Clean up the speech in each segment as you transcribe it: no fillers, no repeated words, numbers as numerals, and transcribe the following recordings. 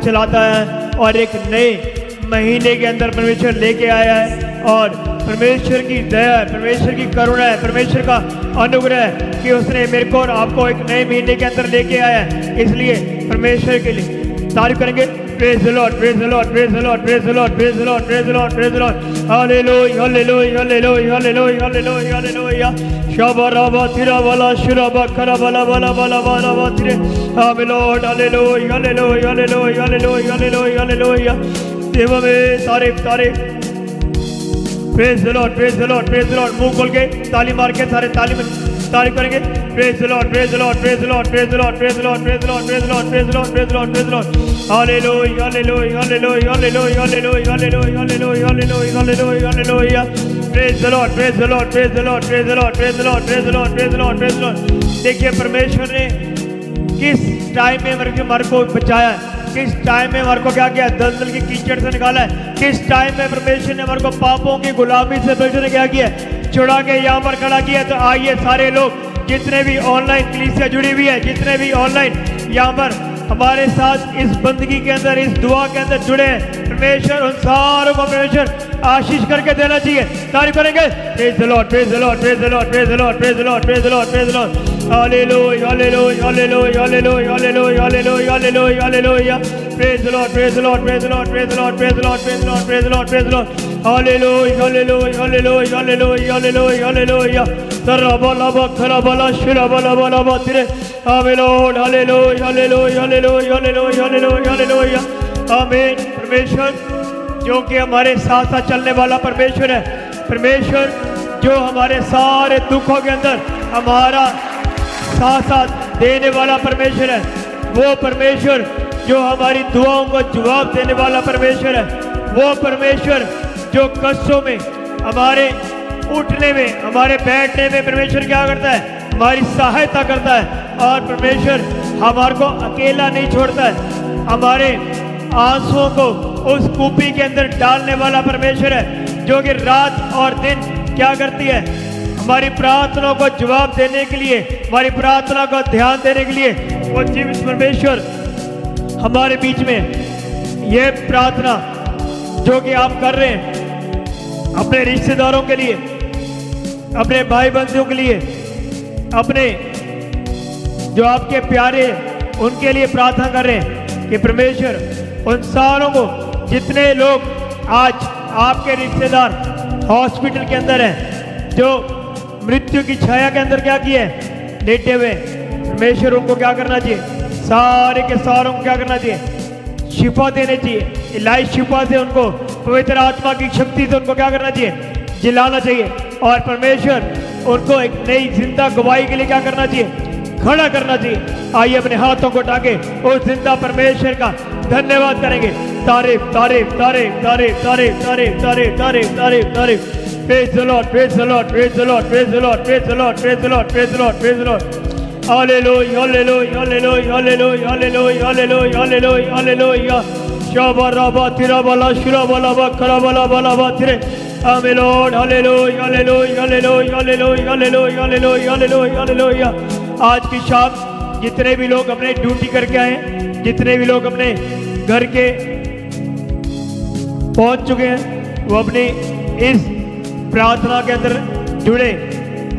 चलाता है और एक नए महीने के अंदर परमेश्वर लेके आया है। और परमेश्वर की दया है, परमेश्वर की करुणा है, परमेश्वर का अनुग्रह है कि उसने मेरे को और आपको एक नए महीने के अंदर लेके आया है। इसलिए परमेश्वर के लिए तारीफ करेंगे। Praise the Lord, praise the Lord, praise the Lord, praise the Lord, praise the Lord, praise the Lord, praise the Lord. Hallelujah, hallelujah, hallelujah, hallelujah, hallelujah, hallelujah. Shabaraba tirabala shuraba karabala bala bala bala bala tire. Amen Lord, hallelujah, hallelujah, hallelujah, hallelujah, hallelujah, hallelujah. देव में तारीफ तारीफ। Praise the Lord, praise the Lord, praise the Lord. मुंह खोल के ताली मार के सारे ताली में तारीफ करेंगे। Praise the Lord, praise the Lord, praise the Lord, praise the Lord, praise the Lord, praise the Lord, praise the Lord, praise the Lord, praise the Lord, praise the Lord. Hallelujah, hallelujah, hallelujah, hallelujah, hallelujah, hallelujah, hallelujah, hallelujah, hallelujah, hallelujah. Praise the Lord, praise the Lord, praise the Lord, praise the Lord, praise the Lord, praise the Lord, praise the Lord, praise the Lord. देखिए परमेश्वर ने किस time में हमारे को बचाया है, किस टाइम में हमारे को क्या किया, दलदल की कीचड़ से निकाला है, किस टाइम में परमेश्वर ने हमारे को पापों की गुलामी से परमेश्वर ने क्या किया, छुड़ा के यहाँ पर खड़ा किया। तो आइए सारे लोग जितने भी ऑनलाइन कलीसिया जुड़ी हुई है, जितने भी ऑनलाइन यहाँ पर हमारे साथ इस बंदगी के अंदर, इस दुआ के अंदर जुड़े हैं, परमेश्वर उन सारों को परमेश्वर आशीष करके देना चाहिए। तारीफ करेंगे। Praise the lord, praise the lord, praise the lord, praise the lord, praise the lord, praise the lord, praise the lord. Hallelujah, hallelujah, hallelujah, hallelujah, hallelujah, hallelujah, hallelujah, hallelujah. Praise the lord, praise the lord, praise the lord, praise the lord, praise the lord, praise the lord, praise the lord, praise the lord. Hallelujah, hallelujah, hallelujah, hallelujah, hallelujah, hallelujah. तरबला बखरा बला शिरा बला बला बतिरे। आमीन lord, hallelujah, hallelujah, hallelujah, hallelujah, hallelujah, hallelujah. आमीन। परमेश्वर जो कि हमारे साथ साथ चलने वाला परमेश्वर है, परमेश्वर जो हमारे सारे दुखों के अंदर हमारा साथ साथ देने वाला परमेश्वर है, वो परमेश्वर जो हमारी दुआओं को जवाब देने वाला परमेश्वर है, वो परमेश्वर जो कष्टों में, हमारे उठने में, हमारे बैठने में परमेश्वर क्या करता है, हमारी सहायता करता है। और परमेश्वर हमारे को अकेला नहीं छोड़ता है, हमारे आंसुओं को उस कूपी के अंदर डालने वाला परमेश्वर है, जो कि रात और दिन क्या करती है, हमारी प्रार्थनाओं को जवाब देने के लिए, हमारी प्रार्थना को ध्यान देने के लिए वो जीवित परमेश्वर हमारे बीच में। ये प्रार्थना जो कि आप कर रहे हैं अपने रिश्तेदारों के लिए, अपने भाई बंधुओं के लिए, अपने जो आपके प्यारे हैं उनके लिए प्रार्थना कर रहे हैं कि परमेश्वर उन सारों को, जितने लोग आज आपके रिश्तेदार हॉस्पिटल के अंदर हैं, जो मृत्यु की छाया के अंदर क्या किए हैं, लेटे हुए, परमेश्वर उनको क्या करना चाहिए, सारे के सारों को क्या करना चाहिए, शिफा देने चाहिए। इलाही शिफा से उनको, पवित्र आत्मा की शक्ति से उनको क्या करना चाहिए, जिलाना चाहिए। और परमेश्वर उनको एक नई जिंदा गवाही के लिए क्या करना चाहिए, खड़ा करना चाहिए। आइए अपने हाथों को उठाके उस जिंदा परमेश्वर का धन्यवाद करेंगे। तारीफ तारीफ तारीफ तारीफ तारीफ तारीफ तारीफ तारीफ तारीफ तारीफ। Praise the Lord, praise the Lord, praise the Lord, praise the Lord, praise the Lord, praise the Lord, praise the Lord, praise the Lord. Hallelujah, hallelujah, hallelujah, hallelujah, hallelujah, hallelujah, hallelujah, hallelujah. Shabaraba tirabala shirabala bakarabala balaba tire. Amen Lord, hallelujah, hallelujah, hallelujah, hallelujah, hallelujah, hallelujah, hallelujah, hallelujah. आज की शाम जितने भी लोग अपने duty करके आए, जितने भी लोग अपने घर के पहुंच चुके हैं, वो अपनी इस प्रार्थना के अंदर जुड़े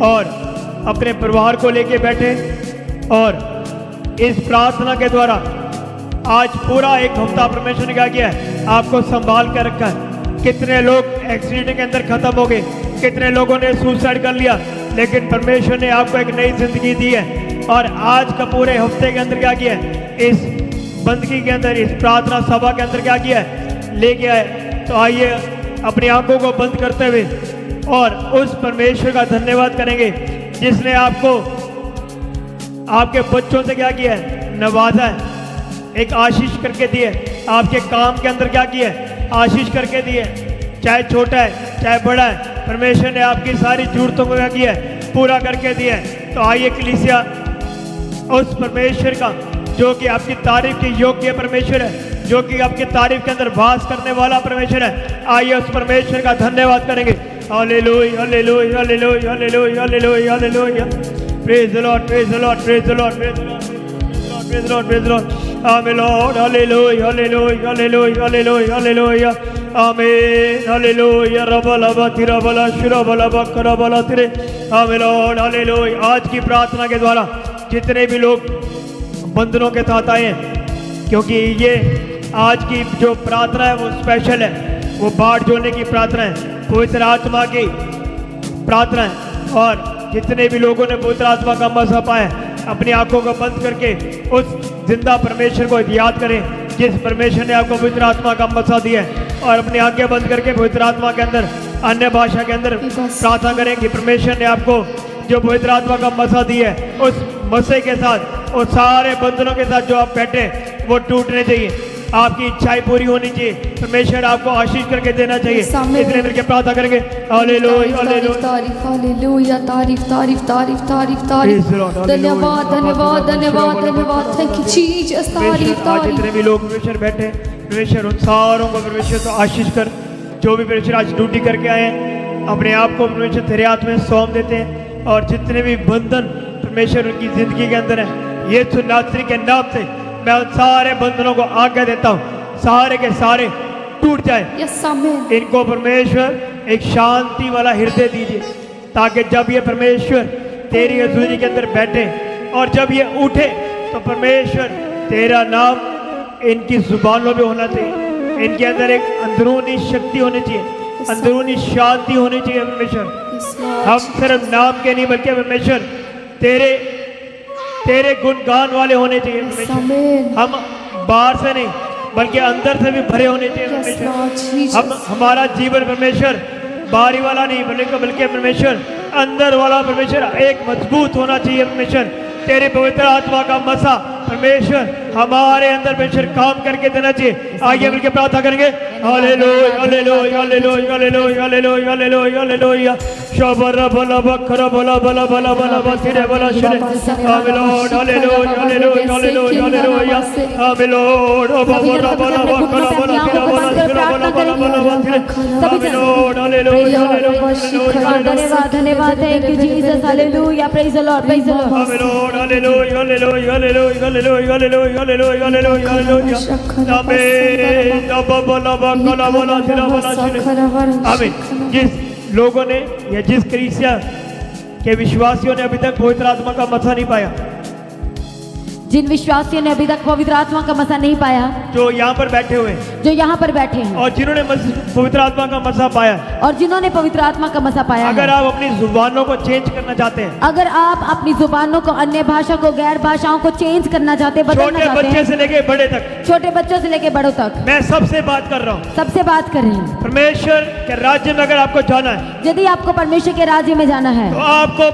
और अपने परिवार को लेके बैठे। और इस प्रार्थना के द्वारा आज पूरा एक हफ्ता परमेश्वर ने क्या किया है, आपको संभाल कर रखा है। कितने लोग एक्सीडेंट के अंदर खत्म हो गए, कितने लोगों ने सुसाइड कर लिया, लेकिन परमेश्वर ने आपको एक नई जिंदगी दी है। और आज का पूरे हफ्ते के अंदर क्या किया है, इस बंदगी के अंदर, इस प्रार्थना सभा के अंदर क्या किया है, लेके आए। तो आइए अपनी आंखों को बंद करते हुए और उस परमेश्वर का धन्यवाद करेंगे जिसने आपको आपके बच्चों से क्या किया है, नवाजा है, एक आशीष करके दिए, आपके काम के अंदर क्या किया है, आशीष करके दिए। चाहे छोटा है चाहे बड़ा है, परमेश्वर ने आपकी सारी जरूरतों को क्या किया है, पूरा करके दिया है। तो आइए कलीसिया उस परमेश्वर का जो कि आपकी तारीफ के योग्य परमेश्वर है, जो कि आपकी तारीफ के अंदर वास करने वाला परमेश्वर है, आइए उस परमेश्वर का धन्यवाद करेंगे। Hallelujah, hallelujah, hallelujah, hallelujah, hallelujah, hallelujah. Praise the lord, praise the lord, praise the lord, praise the lord, praise the lord, praise the lord. Amen lord hallelujah hallelujah hallelujah hallelujah hallelujah amen hallelujah रबला बतिरा बला शुरा बला बकरा बला तेरे आमीन lord hallelujah. आज की प्रार्थना के द्वारा जितने भी लोग बंधनों के साथ आए हैं, क्योंकि ये आज की जो प्रार्थना है वो स्पेशल है, वो बाढ़ जोड़ने की प्रार्थना है, पवित्र आत्मा की प्रार्थना है। और जितने भी लोगों ने पवित्र आत्मा का मज़ा पाया, अपनी आंखों को बंद करके उस जिंदा परमेश्वर को याद करें जिस परमेश्वर ने आपको पवित्र आत्मा का मज़ा दिया है, और अपनी आंखें बंद करके पवित्र आत्मा के अंदर अन्य भाषा के अंदर प्रार्थना करें कि परमेश्वर ने आपको जो पवित्र आत्मा का मज़ा दिया है, उस मज़े के साथ और सारे बंधनों के साथ जो आप बैठे वो टूटने चाहिए, आपकी इच्छाएं पूरी होनी चाहिए, परमेश्वर आपको आशीष करके देना चाहिए। इसलिए मिलकर प्रार्थना करेंगे हालेलुया हालेलुया हालेलुया तारीफ तारीफ तारीफ तारीफ तारीफ धन्यवाद धन्यवाद धन्यवाद धन्यवाद थैंक यू जीसस तारीफ तारीफ। जितने भी लोग परमेश्वर बैठे, परमेश्वर उन सारों को परमेश्वर तो आशीष कर। जो भी परमेश्वर आज ड्यूटी करके आए हैं, अपने आप को परमेश्वर तेरे हाथ में सौंप देते हैं, और जितने भी बंधन परमेश्वर उनकी जिंदगी के अंदर है, यीशु नासरी के नाम से मैं उन सारे बंधनों को आज्ञा देता हूँ, सारे के सारे टूट जाए। यस आमीन। इनको परमेश्वर एक शांति वाला हृदय दीजिए, ताकि जब ये परमेश्वर तेरी हजूरी के अंदर बैठे और जब ये उठे तो परमेश्वर तेरा नाम इनकी जुबानों पे होना चाहिए, इनके अंदर एक अंदरूनी शक्ति होनी चाहिए, अंदरूनी शांति होनी चाहिए। परमेश्वर हम सिर्फ नाम के नहीं बल्कि परमेश्वर तेरे गुणगान वाले होने चाहिए परमेश्वर। हम बाहर से नहीं बल्कि अंदर से भी भरे होने चाहिए परमेश्वर। हमारा जीवन परमेश्वर बाहरी वाला नहीं बल्कि परमेश्वर अंदर वाला परमेश्वर एक मजबूत होना चाहिए परमेश्वर। तेरे पवित्र आत्मा का मसा परमेश्वर हमारे अंदर परमेश्वर काम करके देना चाहिए। आइए मिलकर प्रार्थना करेंगे hallelujah hallelujah hallelujah hallelujah hallelujah hallelujah hallelujah शबर बला बखरा बला बला बला बला बसिरे बला शिरे आमीन lord hallelujah hallelujah hallelujah hallelujah आमीन लॉर्ड बला बला बखरा बला शिरे बला शिरे बला बला बला बसिरे आमीन लॉर्ड हालेलुया हालेलुया धन्यवाद धन्यवाद thank you Jesus hallelujah praise the lord praise the lord amen lord hallelujah hallelujah hallelujah hallelujah hallelujah hallelujah hallelujah hallelujah amen बला बला बला शिरे बला शिरे आमीन। जिस लोगों ने या जिस कलीसिया के विश्वासियों ने अभी तक पवित्र आत्मा का मसा नहीं पाया, जिन विश्वासियों ने अभी तक पवित्र आत्मा का मसा नहीं पाया, जो यहाँ पर बैठे हुए जो यहाँ पर बैठे हैं और जिन्होंने पवित्र आत्मा का मसा पाया, और जिन्होंने पवित्र आत्मा का मसा पाया, अगर आप अपनी जुबानों को चेंज करना चाहते हैं, अगर आप अपनी जुबानों को अन्य भाषा को गैर भाषाओं को चेंज करना चाहते हैं, बदलना छोटे चाहते बच्चे हैं, से लेके बड़े तक, छोटे बच्चों से लेके बड़ों तक, मैं सबसे बात कर रहा हूँ। सबसे बात कर रहे हैं। परमेश्वर के राज्य में अगर आपको जाना है, यदि आपको परमेश्वर के राज्य में जाना है तो आपको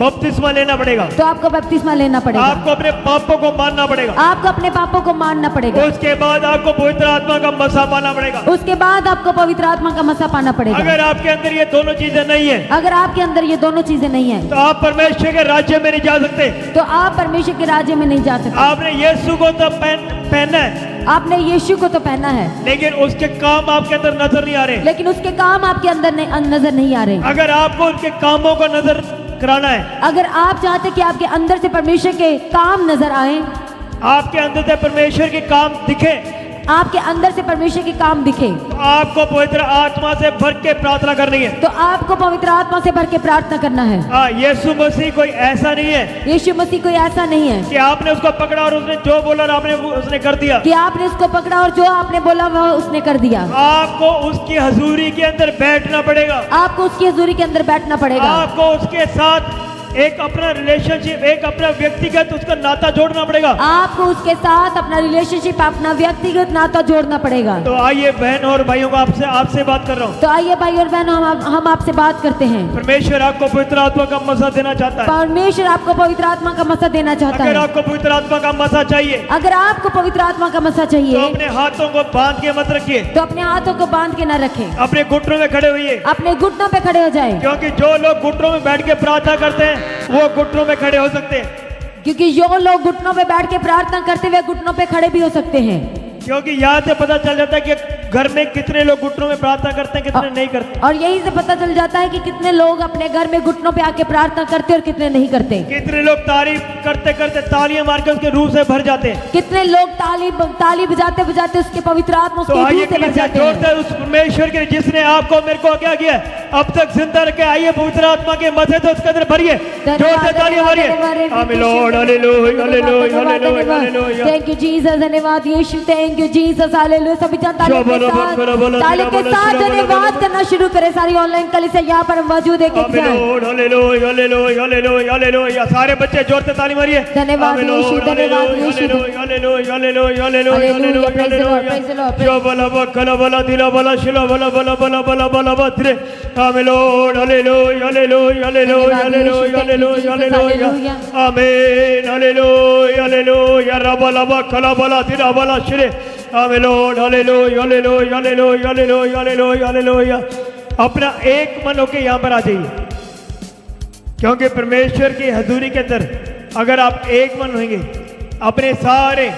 बपतिस्मा लेना पड़ेगा, तो आपको बपतिस्मा लेना पड़ेगा, आपको अपने पापों को मानना पड़ेगा, आपको अपने पापों को मानना पड़ेगा, उसके बाद आपको पवित्र आत्मा का मसा पाना पड़ेगा, उसके बाद आपको पवित्र आत्मा का मसा पाना पड़ेगा। अगर आपके अंदर ये दोनों चीजें नहीं है, अगर आपके अंदर ये दोनों चीजें नहीं है, तो आप परमेश्वर के राज्य में नहीं जा सकते। तो आप परमेश्वर के राज्य में नहीं जा सकते। आपने यीशु को तो पहना है, आपने यीशु को तो पहना है, लेकिन उसके काम आपके अंदर नजर नहीं आ रहे। लेकिन उसके काम आपके अंदर नजर नहीं आ रहे। अगर आपको उनके कामों को नजर कराना है, अगर आप चाहते कि आपके अंदर से परमेश्वर के काम नजर आए, आपके अंदर से परमेश्वर के काम दिखे, आपके अंदर से परमेश्वर के काम दिखे, तो आपको पवित्र आत्मा से भर के प्रार्थना करनी है। तो आपको पवित्र आत्मा से भर के प्रार्थना करना है। यीशु मसीह कोई ऐसा नहीं है, यीशु मसीह कोई ऐसा नहीं है कि आपने उसको पकड़ा और उसने जो बोला आपने उसने कर दिया, कि आपने उसको पकड़ा और जो आपने बोला वह उसने कर दिया। आपको उसकी हजूरी के अंदर बैठना पड़ेगा, आपको उसकी हजूरी के अंदर बैठना पड़ेगा, आपको उसके साथ एक अपना रिलेशनशिप, एक अपना व्यक्तिगत उसका नाता जोड़ना पड़ेगा, आपको उसके साथ अपना रिलेशनशिप, अपना व्यक्तिगत नाता जोड़ना पड़ेगा। तो आइए बहन और भाइयों को आपसे बात कर रहा हूँ। तो आइए भाई और बहनों हम आपसे बात करते हैं। परमेश्वर आपको पवित्र आत्मा का मसा देना चाहता है। परमेश्वर आपको पवित्र आत्मा का मसा देना चाहता है। अगर आपको पवित्र आत्मा का मसा चाहिए, अगर आपको पवित्र आत्मा का मसा तो चाहिए, अपने हाथों को बांध के मत रखिए, तो अपने हाथों को बांध के न रखें, अपने घुटनों में खड़े होइए, अपने घुटनों पे खड़े हो जाएं, क्योंकि जो लोग घुटनों में बैठ के प्रार्थना करते हैं वो घुटनों में खड़े हो सकते हैं। क्योंकि जो लोग घुटनों पे बैठ के प्रार्थना करते हुए घुटनों पे खड़े भी हो सकते हैं। क्योंकि यहाँ से पता चल जाता है कि घर में कितने लोग घुटनों में प्रार्थना करते हैं, कितने नहीं करते। और यही से पता चल जाता है कि कितने लोग अपने घर में घुटनों पे आके प्रार्थना करते और कितने नहीं करते। कितने लोग तारीफ करते करते तालियां मार के उसके रूह से भर जाते हैं। कितने लोग ताली बजाते बजाते उसके पवित्र आत्मा तो उसके आइए रूह से भर जाते जोरते हैं। उस परमेश्वर के जिसने आपको मेरे को क्या किया है, अब तक जिंदा रखे, आइए पवित्र आत्मा के मजे तो उसके अंदर भरिए, जोरते तालियां मारिए। आमीन lord, hallelujah hallelujah hallelujah hallelujah. Thank you Jesus, धन्यवाद यीशु, थैंक यू जीसस, हालेलुया। सभी जन ताली के साथ धन्यवाद करना शुरू करें। सारी ऑनलाइन कलीसिया यहाँ पर मौजूद है। Amen lord, hallelujah hallelujah hallelujah hallelujah. सारे बच्चे जोरते ताली मारिए। धन्यवाद यीशु, धन्यवाद यीशु, hallelujah hallelujah hallelujah hallelujah hallelujah. जो बला बकला बला दिला बला शिला बला बला बला बला बला बत्रे। आमीन lord, hallelujah hallelujah hallelujah hallelujah hallelujah hallelujah. Amen hallelujah hallelujah. रबला बकला बला दिला बला शिरे। आमीन lord, hallelujah hallelujah hallelujah hallelujah hallelujah hallelujah. अपना एक मन होके यहाँ पर आ जाइए, क्योंकि परमेश्वर की हजूरी के अंदर अगर आप एक मन होंगे, अपने सारे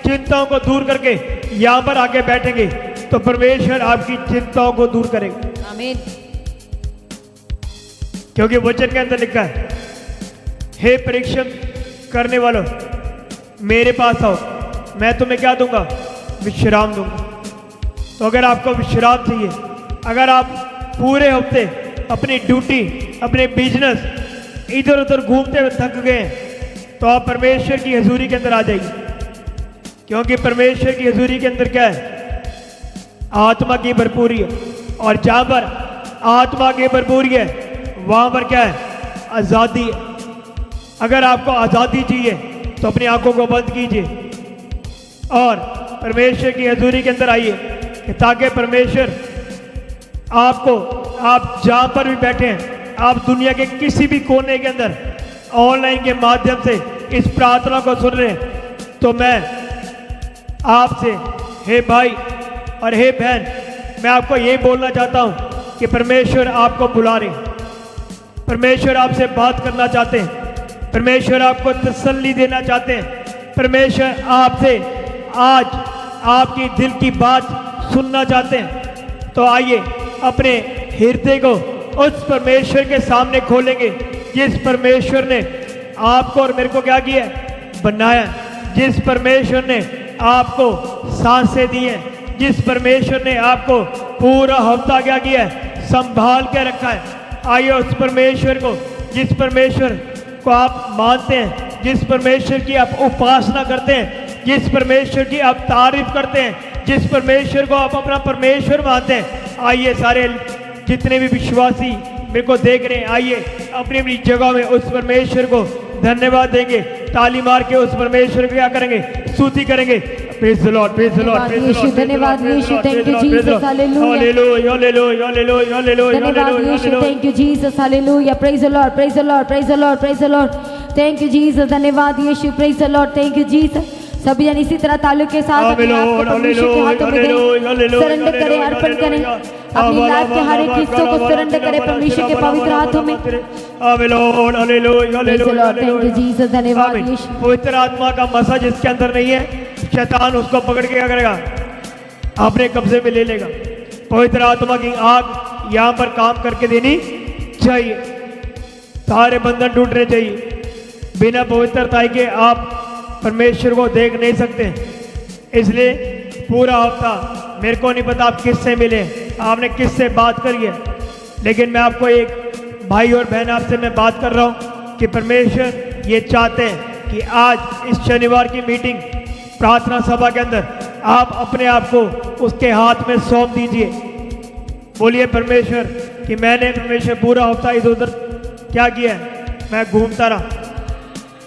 चिंताओं को दूर करके यहाँ पर आके बैठेंगे, तो परमेश्वर आपकी चिंताओं को दूर करेगा। आमीन। क्योंकि वचन के अंदर लिखा है, हे परीक्षण करने वालों मेरे पास आओ, मैं तुम्हें क्या दूंगा, विश्राम दूंगा। तो अगर आपको विश्राम चाहिए, अगर आप पूरे हफ्ते अपनी ड्यूटी, अपने बिजनेस इधर उधर घूमते हुए थक गए, तो आप परमेश्वर की हजूरी के अंदर आ जाइए। क्योंकि परमेश्वर की हजूरी के अंदर क्या है, आत्मा की भरपूरी है, और जहां पर आत्मा की भरपूरी है वहां पर क्या है, आज़ादी है। अगर आपको आज़ादी चाहिए तो अपनी आंखों को बंद कीजिए और परमेश्वर की हजूरी के अंदर आइए, ताकि परमेश्वर आपको, आप जहां पर भी बैठे हैं, आप दुनिया के किसी भी कोने के अंदर ऑनलाइन के माध्यम से इस प्रार्थना को सुन रहे हैं, तो मैं आपसे, हे भाई और हे बहन, मैं आपको ये बोलना चाहता हूं कि परमेश्वर आपको बुला रहे हैं, परमेश्वर आपसे बात करना चाहते हैं, परमेश्वर आपको तसल्ली देना चाहते हैं, परमेश्वर आपसे आज आपकी दिल की बात सुनना चाहते हैं। तो आइए अपने हृदय को उस परमेश्वर के सामने खोलेंगे, जिस परमेश्वर ने आपको और मेरे को क्या किया, बनाया, जिस परमेश्वर ने आपको सांसें दी हैं, जिस परमेश्वर ने आपको पूरा हफ्ता क्या किया है, संभाल के रखा है। आइए उस परमेश्वर को, जिस परमेश्वर को आप मानते हैं, जिस परमेश्वर की आप उपासना करते हैं, जिस परमेश्वर की आप तारीफ करते हैं, जिस परमेश्वर को आप अपना परमेश्वर मानते हैं, आइए सारे जितने भी विश्वासी मेरे को देख रहे हैं, आइए अपनी अपनी जगह में उस परमेश्वर को धन्यवाद देंगे, ताली मार के उस परमेश्वर को क्या करेंगे, स्तुति करेंगे। Praise the lord, praise the lord, praise the lord, धन्यवाद यीशु, thank you Jesus, hallelujah hallelujah hallelujah hallelujah hallelujah, धन्यवाद यीशु, thank you Jesus, hallelujah, praise the lord, praise the lord, praise the lord, praise the lord, thank you Jesus, धन्यवाद यीशु, praise the lord, thank you Jesus. सभी जन इसी तरह तालु के साथ अपने आप को परमेश्वर के हाथों में दें, सरेंडर करें, अर्पण करें, अपनी लाइफ के हर एक हिस्सों को सरेंडर करें परमेश्वर के पवित्र हाथों में। थैंक यू जीसस, धन्यवाद यीशु। पवित्र आत्मा का मसा जिसके अंदर नहीं है, शैतान उसको पकड़ के क्या करेगा, अपने कब्जे में ले लेगा। पवित्र आत्मा की आग यहाँ पर काम करके देनी चाहिए, सारे बंधन टूटने चाहिए। बिना पवित्रता के आप परमेश्वर को देख नहीं सकते। इसलिए पूरा हफ्ता मेरे को नहीं पता आप किससे मिले, आपने किससे बात करी है, लेकिन मैं आपको एक भाई और बहन आपसे मैं बात कर रहा हूँ कि परमेश्वर ये चाहते हैं कि आज इस शनिवार की मीटिंग प्रार्थना सभा के अंदर आप अपने आप को उसके हाथ में सौंप दीजिए। बोलिए परमेश्वर कि मैंने परमेश्वर पूरा हफ्ता इधर उधर क्या किया है, मैं घूमता रहा,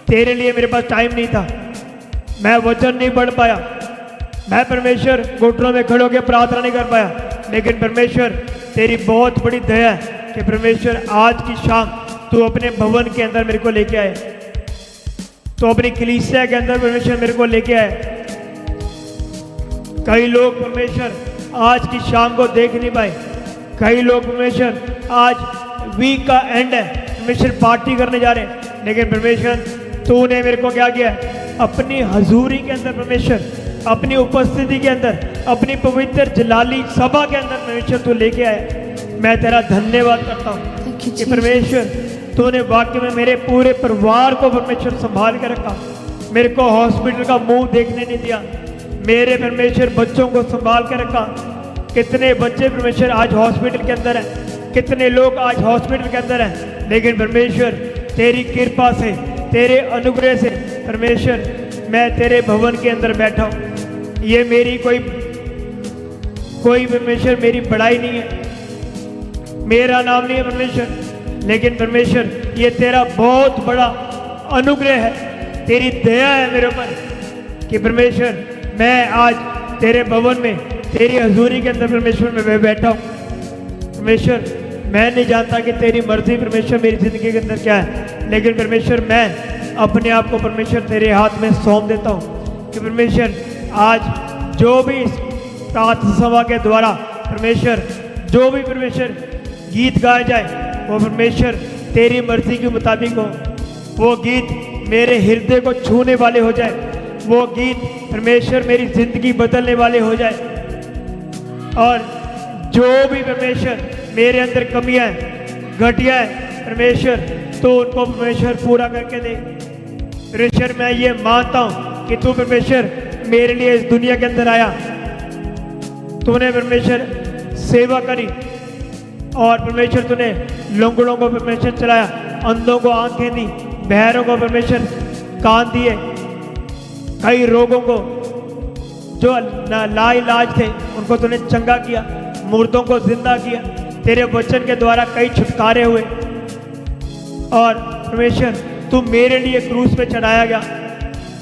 तेरे लिए मेरे पास टाइम नहीं था, मैं वचन नहीं पढ़ पाया, मैं परमेश्वर घुटनों में खड़े होकर प्रार्थना नहीं कर पाया, लेकिन परमेश्वर तेरी बहुत बड़ी दया है कि परमेश्वर आज की शाम तू अपने भवन के अंदर मेरे को लेके आए, तो अपनी कलीसिया के अंदर परमेश्वर मेरे को लेके आए। कई लोग परमेश्वर आज की शाम को देख नहीं पाए, कई लोग परमेश्वर आज वीक का एंड है, परमेश्वर पार्टी करने जा रहे हैं, लेकिन परमेश्वर तूने मेरे को क्या किया, अपनी हजूरी के अंदर परमेश्वर अपनी उपस्थिति के अंदर, अपनी पवित्र जलाली सभा के अंदर परमेश्वर तू लेके आया। मैं तेरा धन्यवाद करता हूँ Thank you, कि Jesus. परमेश्वर तूने वाकई में मेरे पूरे परिवार को परमेश्वर संभाल के रखा। मेरे को हॉस्पिटल का मुंह देखने नहीं दिया। मेरे परमेश्वर बच्चों को संभाल के रखा। कितने बच्चे परमेश्वर आज हॉस्पिटल के अंदर हैं, कितने लोग आज हॉस्पिटल के अंदर हैं, लेकिन परमेश्वर तेरी कृपा से, तेरे अनुग्रह से परमेश्वर मैं तेरे भवन के अंदर बैठा हूँ। ये मेरी कोई परमेश्वर मेरी बड़ाई नहीं है, मेरा नाम नहीं है परमेश्वर, लेकिन परमेश्वर ये तेरा बहुत बड़ा अनुग्रह है, तेरी दया है मेरे ऊपर कि परमेश्वर मैं आज तेरे भवन में, तेरी हजूरी के अंदर परमेश्वर मैं बैठा हूँ। परमेश्वर मैं नहीं जानता कि तेरी मर्जी परमेश्वर मेरी ज़िंदगी के अंदर क्या है, लेकिन परमेश्वर मैं अपने आप को परमेश्वर तेरे हाथ में सौंप देता हूँ कि परमेश्वर आज जो भी इस प्रार्थना सभा के द्वारा परमेश्वर जो भी परमेश्वर गीत गाए जाए वो परमेश्वर तेरी मर्जी के मुताबिक हो। वो गीत मेरे हृदय को छूने वाले हो जाए, वो गीत परमेश्वर मेरी ज़िंदगी बदलने वाले हो जाए, और जो भी परमेश्वर मेरे अंदर कमियां हैं, घटिया है परमेश्वर तो उनको परमेश्वर पूरा करके दे। परमेश्वर मैं ये मानता हूँ कि तू परमेश्वर मेरे लिए इस दुनिया के अंदर आया, तूने परमेश्वर सेवा करी और परमेश्वर तूने लंगड़ों को परमेश्वर चलाया, अंधों को आंखें दी, बहरों को परमेश्वर कान दिए, कई रोगों को जो लाइलाज थे उनको तूने चंगा किया, मुर्दों को जिंदा किया। तेरे वचन के द्वारा कई छुटकारे हुए और परमेश्वर तू मेरे लिए क्रूस पे चढ़ाया गया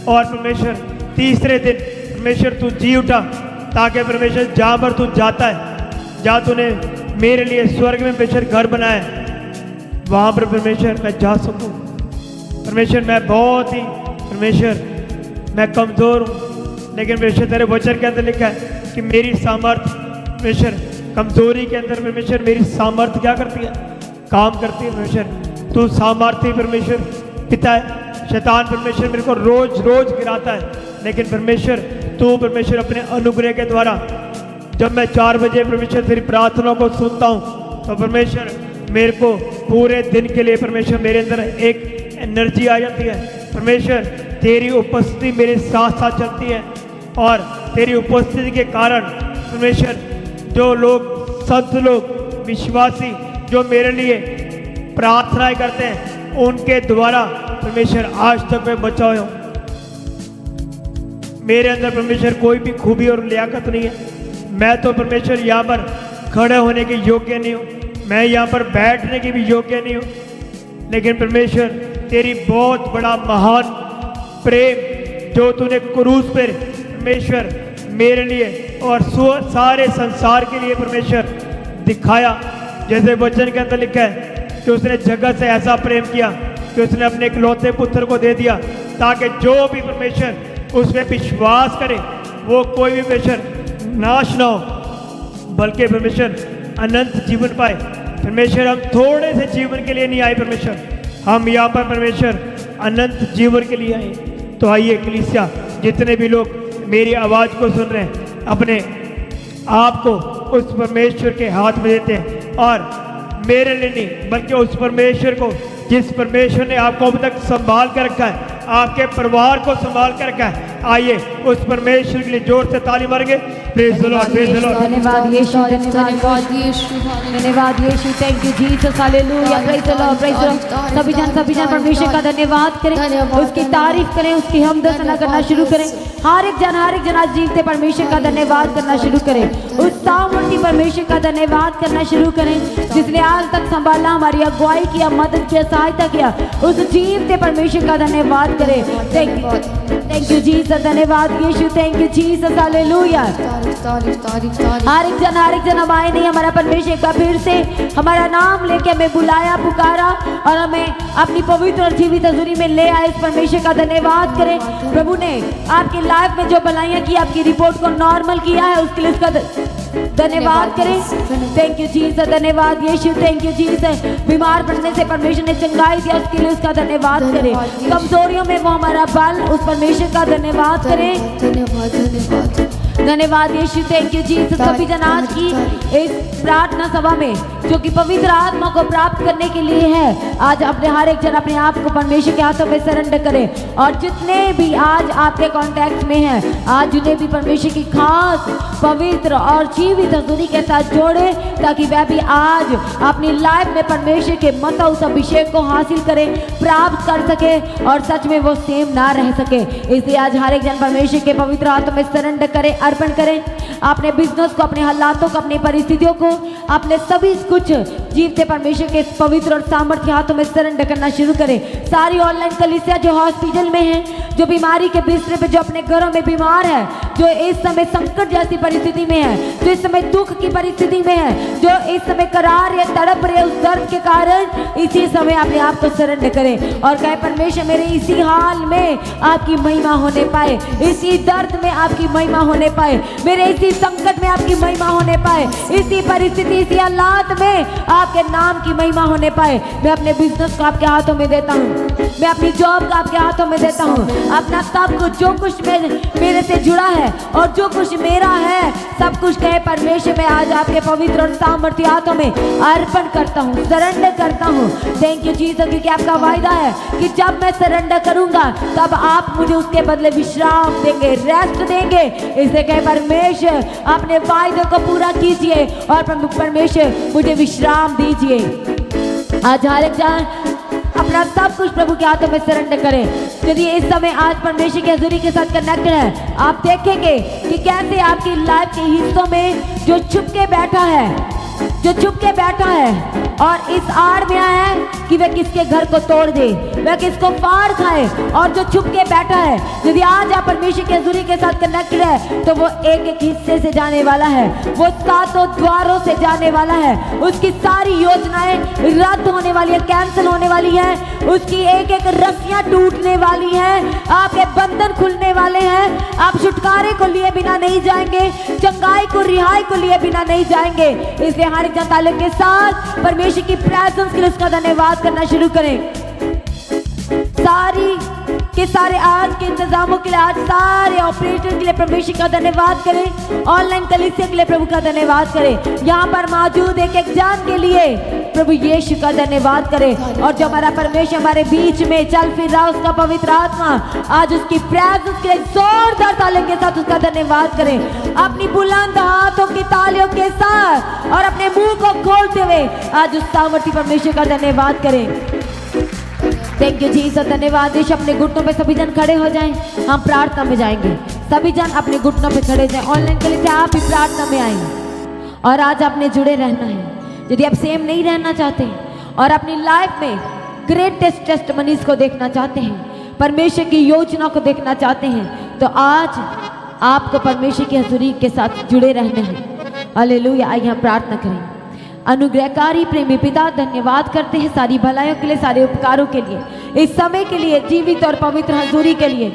और परमेश्वर तीसरे दिन परमेश्वर तू जी उठा ताकि परमेश्वर जहाँ पर तू जाता है, जहाँ तूने मेरे लिए स्वर्ग में परमेश्वर घर बनाया है, वहाँ पर परमेश्वर मैं जा सकूँ। परमेश्वर मैं बहुत ही परमेश्वर मैं कमज़ोर हूँ, लेकिन परमेश्वर तेरे वचन के अंदर लिखा है कि मेरी सामर्थ परमेश्वर कमज़ोरी के अंदर परमेश्वर मेरी सामर्थ क्या करती है, काम करती है। परमेश्वर तू सामर्थी परमेश्वर पिता है। शैतान परमेश्वर मेरे को रोज रोज गिराता है, लेकिन परमेश्वर तू परमेश्वर अपने अनुग्रह के द्वारा जब मैं 4 बजे परमेश्वर तेरी प्रार्थना को सुनता हूँ तो परमेश्वर मेरे को पूरे दिन के लिए परमेश्वर मेरे अंदर एक एनर्जी आ जाती है। परमेश्वर तेरी उपस्थिति मेरे साथ साथ चलती है और तेरी उपस्थिति के कारण परमेश्वर जो लोग संत लोग विश्वासी जो मेरे लिए प्रार्थनाएं करते हैं उनके द्वारा परमेश्वर आज तक मैं बचा हुआ हूँ। मेरे अंदर परमेश्वर कोई भी खूबी और लियाकत नहीं है। मैं तो परमेश्वर यहाँ पर खड़े होने के योग्य नहीं हूँ, मैं यहाँ पर बैठने के भी योग्य नहीं हूँ, लेकिन परमेश्वर तेरी बहुत बड़ा महान प्रेम जो तूने क्रूस पर परमेश्वर मेरे लिए और सारे संसार के लिए परमेश्वर दिखाया। जैसे वचन के अंदर लिखा है कि उसने जगत से ऐसा प्रेम किया कि उसने अपने इकलौते पुत्र को दे दिया ताकि जो भी परमेश्वर उसमें विश्वास करे वो कोई भी परमेश्वर नाश ना हो बल्कि परमेश्वर अनंत जीवन पाए। परमेश्वर हम थोड़े से जीवन के लिए नहीं आए, परमेश्वर हम यहाँ पर परमेश्वर अनंत जीवन के लिए आए। तो आइए कलीसिया जितने भी लोग मेरी आवाज़ को सुन रहे हैं अपने आप को उस परमेश्वर के हाथ में देते हैं और मेरे लिए नहीं बल्कि उस परमेश्वर को जिस परमेश्वर ने आपको अब तक संभाल कर रखा है, आपके परिवार को संभाल कर रखा है, आइए उस परमेश्वर के लिए जोर से ताली मारेंगे। Praise the lord, praise the lord. धन्यवाद यीशु, धन्यवाद यीशु, धन्यवाद यीशु। Thank you Jesus, hallelujah, praise the lord, praise the lord. सभी जन परमेश्वर का धन्यवाद करें, उसकी तारीफ करें, उसकी हमद सना करना शुरू करें। हर एक जन आज जीवते परमेश्वर का धन्यवाद करना शुरू करें, उस सामर्थी परमेश्वर का धन्यवाद करना शुरू करें जिसने आज तक संभाला, हमारी अगुवाई किया, मदद किया, सहायता किया। उस जीवते परमेश्वर का धन्यवाद करें। थैंक यू जीसस, धन्यवाद यीशु, थैंक यू जीसस, हालेलुया। हर एक जन हम आए नहीं, हमारा परमेश्वर एक बार फिर से हमारा नाम लेके हमें बुलाया, पुकारा और हमें अपनी पवित्र और जीवित हजूरी में ले आए। इस परमेश्वर का धन्यवाद करें। प्रभु ने आपकी लाइफ में जो भलाइयाँ की, आपकी रिपोर्ट को नॉर्मल किया है, उसके लिए उसका धन्यवाद करें। थैंक यू जीसस, धन्यवाद यीशु, थैंक यू जीसस। बीमार पड़ने से परमेश्वर ने चंगाई दिया, उसके लिए उसका धन्यवाद करें। कमजोरियों में वो हमारा बल, उस परमेश्वर का धन्यवाद करें। धन्यवाद धन्यवाद धन्यवाद यीशु, थैंक यू जीसस। सभी जन आज की इस प्रार्थना सभा में जो कि पवित्र आत्मा को प्राप्त करने के लिए है, आज अपने हर एक जन अपने आप को परमेश्वर के हाथों में सरेंडर करें। और जितने भी आज आपके कांटेक्ट में हैं, आज उन्हें भी परमेश्वर की खास पवित्र और जीवित हजूरी के साथ जोड़े, ताकि वह भी आज अपनी लाइफ में परमेश्वर के मता उस अभिषेक को हासिल करें, प्राप्त कर सके और सच में वो सेम ना रह सके। इसलिए आज हर एक जन परमेश्वर के पवित्र हाथों में सरेंडर करें, अर्पण करें। अपने बिजनेस को, अपने हालातों को, अपनी परिस्थितियों को, अपने सभी कुछ जीवते परमेश्वर के पवित्र और सामर्थ्य हाथों में सरेंडर करना शुरू करें। सारी ऑनलाइन कलीसिया जो हॉस्पिटल में है, जो बीमारी के बिस्तर पे, जो अपने घरों में बीमार है, जो इस समय संकट जैसी परिस्थिति में है, जो इस समय दुख की परिस्थिति में है, जो इस समय करार या तड़प रहे उस दर्द के कारण, इसी समय अपने आप को सरेंडर करें और कहे परमेश्वर मेरे इसी हाल में आपकी महिमा होने पाए, इसी दर्द में आपकी महिमा होने पाए, मेरे इसी संकट में आपकी महिमा होने पाए, इसी परिस्थिति, इसी हालात में आपके नाम की महिमा होने पाए। मैं अपने बिजनेस को आपके हाथों में देता हूँ, मैं अपनी जॉब को आपके हाथों में देता हूँ, अपना सब कुछ जो कुछ मेरे से जुड़ा है और जो कुछ मेरा है, सब कुछ कहे परमेश्वर मैं आज आपके पवित्र और सामर्थ्य हाथों में अर्पण करता हूँ, सरेंडर करता हूँ। थैंक यू जीसस, क्योंकि आपका वायदा है कि जब मैं सरेंडर करूंगा तब आप मुझे उसके बदले विश्राम देंगे, रेस्ट देंगे। इसे कहे परमेश्वर अपने वायदे को पूरा कीजिए और परमेश्वर मुझे विश्राम दीजिए। आज हर एक जन अपना सब कुछ प्रभु के हाथों में सरेंडर करें। यदि इस समय आज परमेश्वर की हजूरी के साथ कनेक्ट है, आप देखेंगे कि कैसे आपकी लाइफ के हिस्सों में जो छुप के बैठा है, जो छुप के बैठा है और इस आड़ में आया है कि वह किसके घर को तोड़ दे, वह किसको फाड़ खाए, और जो छुप के बैठा है, यदि आज आप परमेश्वर की हजूरी के साथ कनेक्टेड है, तो वो एक एक हिस्से से जाने वाला है, वो सातों द्वारों से जाने वाला है, उसकी सारी योजनाएं रद्द होने वाली है, कैंसिल होने वाली है, उसकी एक एक रस्सियां टूटने वाली है, आपके बंधन खुलने वाले हैं, आप छुटकारे को लिए बिना नहीं जाएंगे, चंगाई को, रिहाई को लिए बिना नहीं जाएंगे। इसलिए हर एक जनता के साथ परमेश्वर की प्रेजेंस के लिए उसका धन्यवाद करना शुरू करें। सारी के सारे आज के इंतजामों के लिए, आज सारे ऑपरेटर के लिए परमेश्वर का धन्यवाद करें, ऑनलाइन कलीसिया के लिए प्रभु का धन्यवाद करें, यहाँ पर मौजूद एक एक जान के लिए प्रभु यीशु का धन्यवाद करें। और जो हमारा परमेश्वर हमारे बीच में चल फिर रहा, उसका पवित्र आत्मा, आज उसकी प्रेजेंस के लिए जोरदार तालियों के साथ उसका धन्यवाद करें, अपनी बुलंद हाथों की तालियों के साथ और अपने मुंह को खोलते हुए आज उस सामर्थी परमेश्वर का धन्यवाद करें। थैंक यू जीसस, धन्यवाद यीशु। अपने घुटनों पे सभी जन खड़े हो जाएं, हम प्रार्थना में जाएंगे। सभी जन अपने घुटनों पे खड़े जाएं। ऑनलाइन के लिए आप भी प्रार्थना में आएंगे और आज आपने जुड़े रहना है। यदि आप सेम नहीं रहना चाहते और अपनी लाइफ में ग्रेटेस्ट टेस्टमनीज को देखना चाहते हैं, परमेश्वर की योजना को देखना चाहते हैं, तो आज आपको परमेश्वर की हजूरी के साथ जुड़े रहना है। हालेलुया। आइए हम प्रार्थना करें। अनुग्रहकारी प्रेमी पिता, धन्यवाद करते हैं सारी भलाइयों के लिए, सारे उपकारों के लिए, इस समय के लिए, जीवित और पवित्र हजूरी के लिए।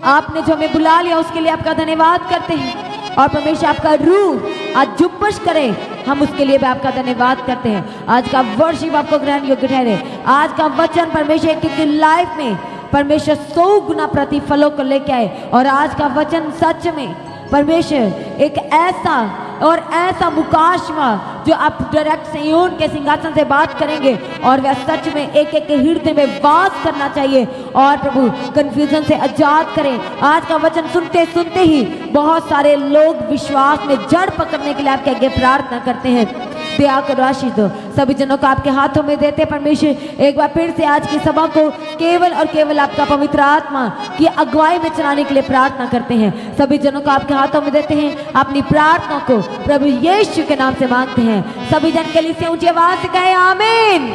आपने जो हमें बुला लिया उसके लिए आपका धन्यवाद करते हैं। और परमेश्वर आपका रूह आज जुम्बश करे, हम उसके लिए भी आपका धन्यवाद करते हैं। आज का वर्शिप आपको ग्रहण योग्य ठहरे। आज का वचन परमेश्वर की लाइफ में परमेश्वर 100 गुना प्रतिफलों को लेके आए। और आज का वचन सच में परमेश्वर एक ऐसा और ऐसा मुकाशवा जो आप डायरेक्ट सिय्योन के सिंहासन से बात करेंगे और वह सच में एक एक के हृदय में वास करना चाहिए और प्रभु कंफ्यूजन से आजाद करें। आज का वचन सुनते सुनते ही बहुत सारे लोग विश्वास में जड़ पकड़ने के लिए आपके आगे प्रार्थना करते हैं। दया करो, आशीष दो। सभी जनों को आपके हाथों में देते परमेश्वर, एक बार फिर से आज की सभा को केवल और केवल आपका पवित्र आत्मा की अगुवाई में चलाने के लिए प्रार्थना करते हैं। सभी जनों को आपके हाथों में देते हैं, अपनी प्रार्थना को प्रभु यीशु के नाम से मांगते हैं। सभी जन के लिए ऊंची आवाज से कहें आमीन,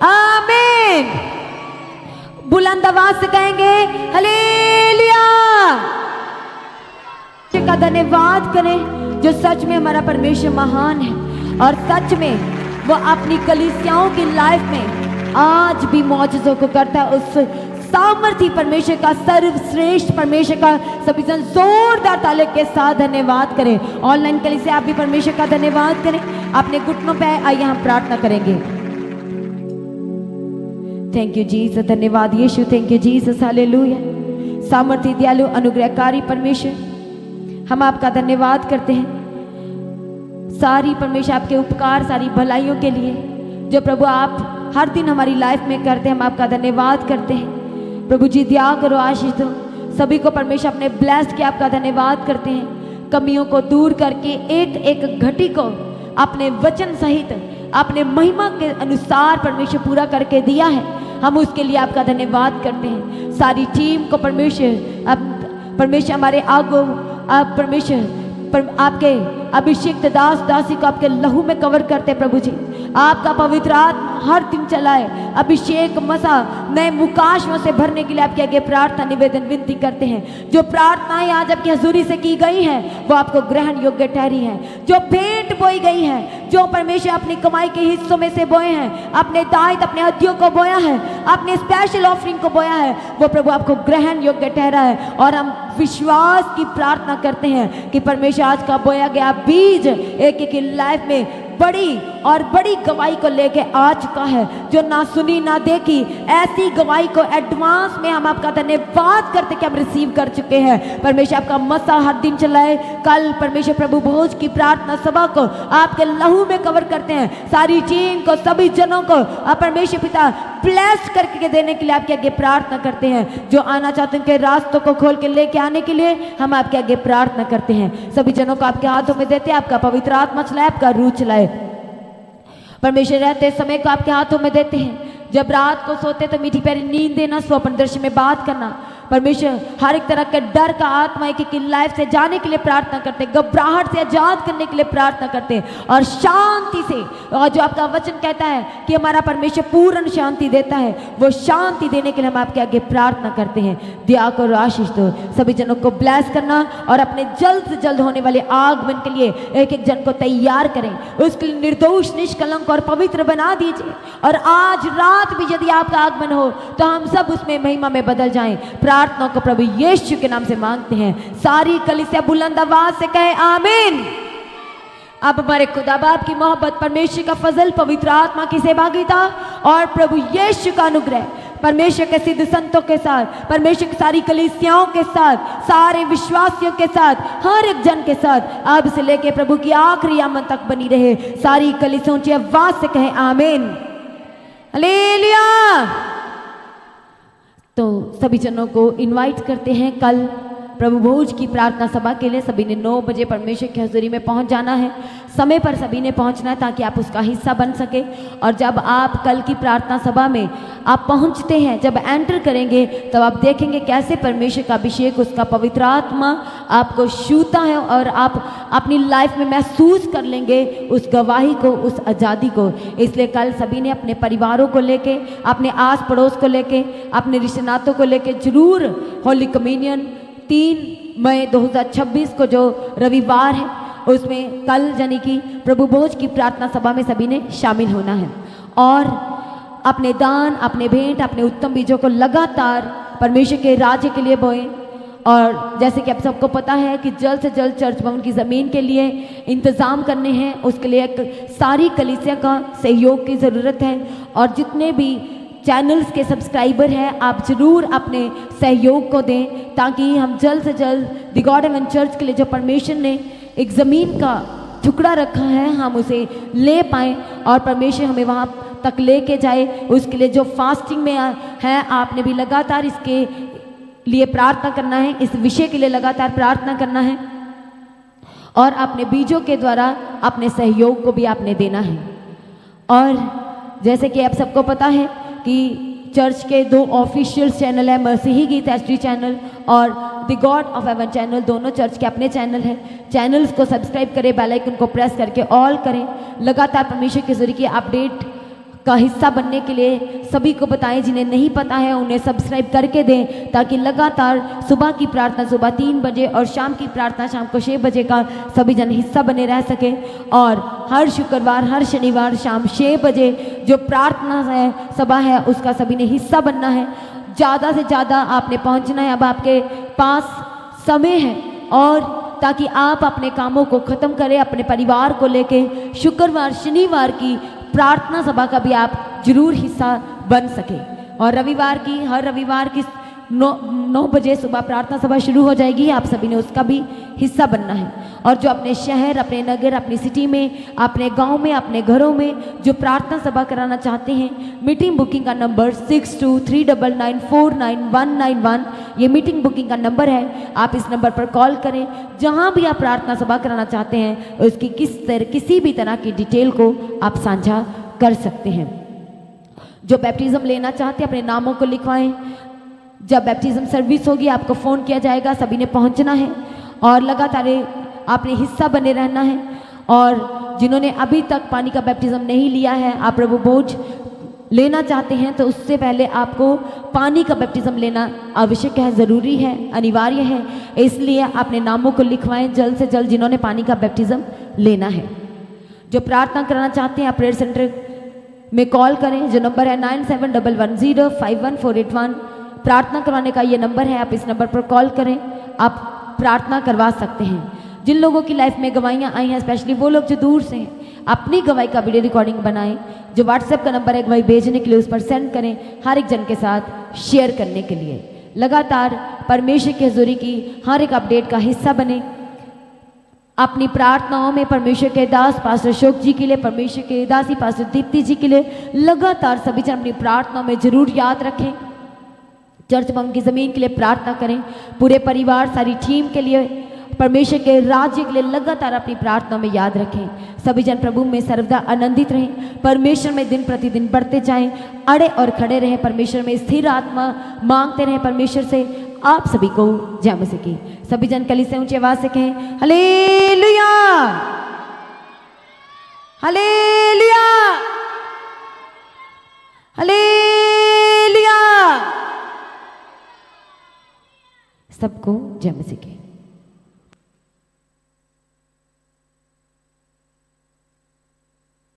आमीन। बुलंद आवाज से कहेंगे हालेलुया। का धन्यवाद करें जो सच में हमारा परमेश्वर महान है और सच में वो अपनी कलीसियाओं की लाइफ में आज भी मौजूदों को करता है। उस सामर्थी परमेश्वर का, सर्वश्रेष्ठ परमेश्वर का सभी जन जोरदार ताली के साथ धन्यवाद करें। ऑनलाइन के लिए आप भी परमेश्वर का धन्यवाद करें। अपने घुटनों पे आइए हम प्रार्थना करेंगे। थैंक यू जीसस, धन्यवाद यीशु, थैंक यू जीसस, हालेलुया। सामर्थी दयालु अनुग्रहकारी परमेश्वर, हम आपका धन्यवाद करते हैं सारी परमेश्वर आपके उपकार, सारी भलाइयों के लिए जो प्रभु आप हर दिन हमारी लाइफ में करते हैं। हम आपका धन्यवाद करते हैं प्रभु जी, दया करो, आशीष दो सभी को परमेश्वर अपने ब्लेस्ड के आपका धन्यवाद करते हैं। कमियों को दूर करके एक एक घटी को अपने वचन सहित अपने महिमा के अनुसार परमेश्वर पूरा करके दिया है। हम उसके लिए आपका धन्यवाद करते हैं। सारी टीम को परमेश्वर हमारे आगो आप परमेश्वर आपके अभिषेक दास दासी को आपके लहू में कवर करते प्रभु जी। आपका पवित्र आत्मा हर दिन चलाए, अभिषेक मसा नए मुकाशों से भरने के लिए आपके आगे प्रार्थना निवेदन विनती करते हैं। जो प्रार्थनाएं आज आपकी हजूरी से की गई हैं वो आपको ग्रहण योग्य ठहरी हैं। जो भेंट बोई गई है, जो परमेश्वर अपनी कमाई के हिस्सों में से बोए हैं, अपने दायित्व अपने हदियों को बोया है, अपने स्पेशल ऑफरिंग को बोया है, वो प्रभु आपको ग्रहण योग्य ठहरा है। और हम विश्वास की प्रार्थना करते हैं कि परमेश्वर आज का बोया गया बीज एक एक लाइफ में बड़ी और बड़ी गवाही को लेके आ चुका है, जो ना सुनी ना देखी ऐसी गवाही को एडवांस में हम आपका धन्यवाद करते कि हम रिसीव कर चुके हैं। परमेश्वर आपका मसा हर दिन चलाए। कल परमेश्वर प्रभु भोज की प्रार्थना सभा को आपके लहू में कवर करते हैं। सारी टीम को, सभी जनों को आप परमेश्वर पिता ब्लेस करके देने के लिए आपके आगे प्रार्थना करते हैं। जो आना चाहते हैं उनके रास्तों को खोल के लेके आने के लिए हम आपके आगे प्रार्थना करते हैं। सभी जनों को आपके हाथों में देते हैं। आपका पवित्र आत्मा चलाए, आपका रूह चलाए। परमेश्वर रहते समय को आपके हाथों में देते हैं। जब रात को सोते तो मीठी प्यारी नींद देना, स्वप्न दृश्य में बात करना। परमेश्वर हर एक तरह के डर का आत्मा एक एक लाइफ से जाने के लिए प्रार्थना करते, घबराहट से आजाद करने के लिए प्रार्थना करते और शांति से, और जो आपका वचन कहता है कि हमारा परमेश्वर पूर्ण शांति देता है, वो शांति देने के लिए हम आपके आगे प्रार्थना करते हैं। दया करो, आशीष दो, सभी जनों को ब्लेस करना और अपने जल्द से जल्द होने वाले आगमन के लिए एक एक जन को तैयार करें, उसके लिए निर्दोष, निष्कलंक और पवित्र बना दीजिए। और आज रात भी यदि आपका आगमन हो तो हम सब उसमें महिमा में बदल जाएं। प्रार्थना को प्रभु यीशु के नाम से मांगते हैं। सारी कलीसिया बुलंद आवाज से कहे आमीन। अब हमारे खुदा बाप की मोहब्बत, परमेश्वर का फजल, पवित्र आत्मा की सहभागिता और प्रभु यीशु का अनुग्रह परमेश्वर के सिद्ध संतों के साथ, परमेश्वर की सारी कलीसियाओं के साथ, सारे विश्वासियों के साथ, हर एक जन के साथ अब से लेके प्रभु की आखिरी आमद तक बनी रहे। सारी कलीसियाओं की आवाज से कहे आमीन, हालेलुया। तो सभी जनों को इनवाइट करते हैं कल प्रभु भोज की प्रार्थना सभा के लिए। सभी ने 9 बजे परमेश्वर की हजूरी में पहुंच जाना है। समय पर सभी ने पहुंचना है ताकि आप उसका हिस्सा बन सके। और जब आप कल की प्रार्थना सभा में आप पहुंचते हैं, जब एंटर करेंगे, तब आप देखेंगे कैसे परमेश्वर का अभिषेक, उसका पवित्र आत्मा आपको छूता है और आप अपनी लाइफ में महसूस कर लेंगे उस गवाही को, उस आज़ादी को। इसलिए कल सभी ने अपने परिवारों को लेके, अपने आस पड़ोस को लेके, अपने रिश्ते नातों को लेके जरूर होली कम्युनियन 3 मई 2026 को जो रविवार है उसमें कल यानी कि प्रभु भोज की प्रार्थना सभा में सभी ने शामिल होना है। और अपने दान, अपने भेंट, अपने उत्तम बीजों को लगातार परमेश्वर के राज्य के लिए बोएं। और जैसे कि आप सबको पता है कि जल्द से जल्द चर्च भवन की ज़मीन के लिए इंतज़ाम करने हैं, उसके लिए एक सारी कलीसिया का सहयोग की ज़रूरत है। और जितने भी चैनल्स के सब्सक्राइबर हैं, आप ज़रूर अपने सहयोग को दें ताकि हम जल्द से जल्द द गॉड हेवन चर्च के लिए जो परमेश्वर ने एक ज़मीन का टुकड़ा रखा है, हम उसे ले पाएँ और परमेश्वर हमें वहाँ तक लेके जाए। उसके लिए जो फास्टिंग में है, आपने भी लगातार इसके लिए प्रार्थना करना है, इस विषय के लिए लगातार प्रार्थना करना है और अपने बीजों के द्वारा अपने सहयोग को भी आपने देना है। और जैसे कि आप सबको पता है कि चर्च के 2 ऑफिशियल चैनल है, मसीही गीत एचडी चैनल और the God of haven channel, दोनों चर्च के अपने चैनल हैं। चैनल्स को सब्सक्राइब करें, बेल आइकन को प्रेस करके ऑल करें। लगातार परमेश्वर के जरिए अपडेट का हिस्सा बनने के लिए सभी को बताएं, जिन्हें नहीं पता है उन्हें सब्सक्राइब करके दें ताकि लगातार सुबह की प्रार्थना सुबह 3 बजे और शाम की प्रार्थना शाम को 6 बजे का सभी जन हिस्सा बने रह सके। और हर शुक्रवार, हर शनिवार शाम 6 बजे जो प्रार्थना है सभा है, उसका सभी ने हिस्सा बनना है। ज़्यादा से ज़्यादा आपने पहुंचना है। अब आपके पास समय है और ताकि आप अपने कामों को ख़त्म करें, अपने परिवार को लेके शुक्रवार शनिवार की प्रार्थना सभा का भी आप जरूर हिस्सा बन सके। और रविवार की, हर रविवार की 9 बजे सुबह प्रार्थना सभा शुरू हो जाएगी, आप सभी ने उसका भी हिस्सा बनना है। और जो अपने शहर, अपने नगर, अपनी सिटी में, अपने गांव में, अपने घरों में जो प्रार्थना सभा कराना चाहते हैं, मीटिंग बुकिंग का नंबर 6239949191, ये मीटिंग बुकिंग का नंबर है। आप इस नंबर पर कॉल करें। जहां भी आप प्रार्थना सभा कराना चाहते हैं उसकी किसी भी तरह की डिटेल को आप साझा कर सकते हैं। जो बैप्टिज्म लेना चाहते हैं अपने नामों को लिखवाएं। जब बैप्टिज्म सर्विस होगी आपको फ़ोन किया जाएगा, सभी ने पहुंचना है और लगातार आपने हिस्सा बने रहना है। और जिन्होंने अभी तक पानी का बैप्टिज्म नहीं लिया है, आप प्रभु भोज लेना चाहते हैं तो उससे पहले आपको पानी का बैप्टिज्म लेना आवश्यक है, ज़रूरी है, अनिवार्य है। इसलिए अपने नामों को लिखवाएं जल्द से जल्द जिन्होंने पानी का बैप्टिज्म लेना है। जो प्रार्थना कराना चाहते हैं आप प्रेयर सेंटर में कॉल करें, जो नंबर है 9711051481। प्रार्थना करवाने का ये नंबर है, आप इस नंबर पर कॉल करें, आप प्रार्थना करवा सकते हैं। जिन लोगों की लाइफ में गवाहियाँ आई हैं, स्पेशली वो लोग जो दूर से हैं, अपनी गवाही का वीडियो रिकॉर्डिंग बनाएं। जो व्हाट्सएप का नंबर है गवाही भेजने के लिए उस पर सेंड करें, हर एक जन के साथ शेयर करने के लिए। लगातार परमेश्वर की हजूरी की हर एक अपडेट का हिस्सा बने। अपनी प्रार्थनाओं में परमेश्वर के दास पास्टर अशोक जी के लिए, परमेश्वर के दासी पास्टर दीप्ति जी के लिए लगातार सभी जन अपनी प्रार्थनाओं में जरूर याद रखें। चर्च भवन की ज़मीन के लिए प्रार्थना करें। पूरे परिवार, सारी टीम के लिए, परमेश्वर के राज्य के लिए लगातार अपनी प्रार्थना में याद रखें। सभी जन प्रभु में सर्वदा आनंदित रहें, परमेश्वर में दिन प्रतिदिन बढ़ते जाएं, अड़े और खड़े रहें, परमेश्वर में स्थिर आत्मा मांगते रहें परमेश्वर से। आप सभी को जय मसीह की। सभी जन कली से ऊंची आवाज से कहें हालेलुया, हालेलुया, हालेलुया। सबको जय मसीह की।